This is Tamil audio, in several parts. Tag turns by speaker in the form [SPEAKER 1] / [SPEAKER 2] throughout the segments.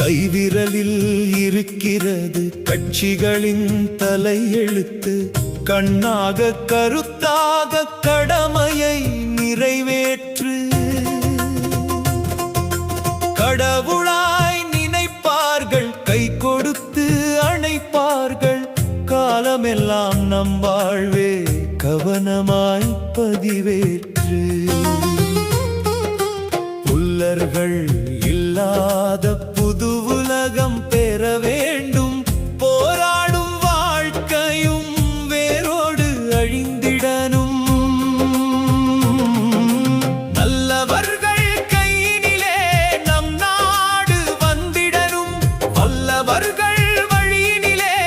[SPEAKER 1] கைவிரலில் இருக்கிறது கட்சிகளின் தலையெழுத்து. கண்ணாக கருத்தாக கடமையை நிறைவேற்று. கடவுளாய் நினைப்பார்கள், கை கொடுத்து அணைப்பார்கள். காலமெல்லாம் நம் வாழ்வே கவனமாய் பதிவேற்று. புல்லர்கள் இல்லாத புது உலகம் பெற வேண்டும். போராடும் வாழ்க்கையும் வேரோடு அழிந்திடனும். நல்லவர்கள் கையினிலே நம் நாடு வந்திடனும். வல்லவர்கள் வழியினிலே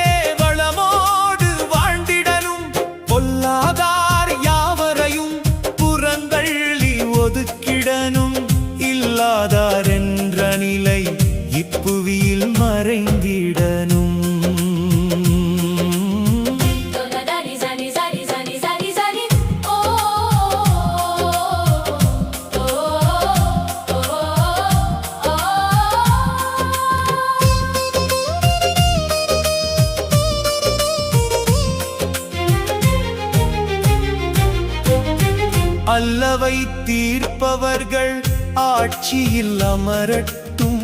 [SPEAKER 1] வளமோடு வாழ்ந்திடனும். பொல்லாதார் யாவரையும் புறந்தள்ளி ஒதுக்கிடனும். இல்லாதார் என்ற நிலை இப்புவியில் மறைந்திடனும். அல்லவை தீர்ப்பவர்கள் ஆட்சியில் அமரட்டும்.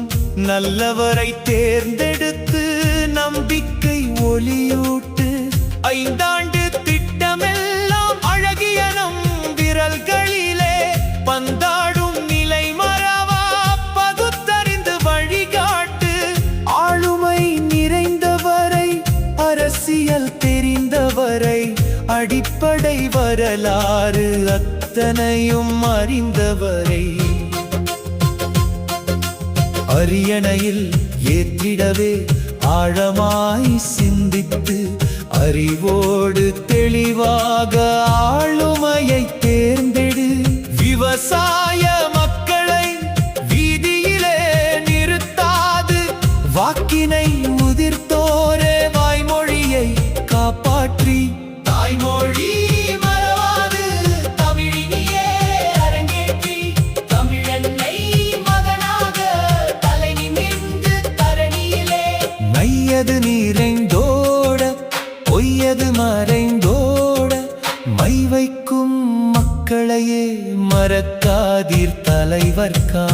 [SPEAKER 1] நல்லவரை தேர்ந்தெடுத்து நம்பிக்கை ஒளியூட்டு. 5 ஆண்டு திட்டமெல்லாம் அழகிய நம் விரல்களிலே பந்தாடும் நிலை மறவா பகுத்தறிந்து வழிகாட்டு. ஆளுமை நிறைந்தவரை, அரசியல் தெரிந்தவரை, அடிப்படை வரலாறு அத்தனையும் அறிந்தவரை அரியணையில் ஏற்றிடவே ஆழமாய் சிந்தித்து அறிவோடு தெளிவாக ஆளுமையை தேர்ந்தெடு. விவசாய மக்களை வீதியிலே நிறுத்தாது. வாக்கினை உதிர்த்தோரே வாய்மொழியை காப்பாற்றி. தாய்மொழி மறவாது தமிழினியே அரங்கேற்றி. தமிழன்னை மகனாக தலை நிமிர்ந்து தரணியிலே. மையது நிறைந்தோட பொய்யது மறைந்தோட. மை வைக்கும் மக்களையே மறக்காதீர் தலைவர்க்கா.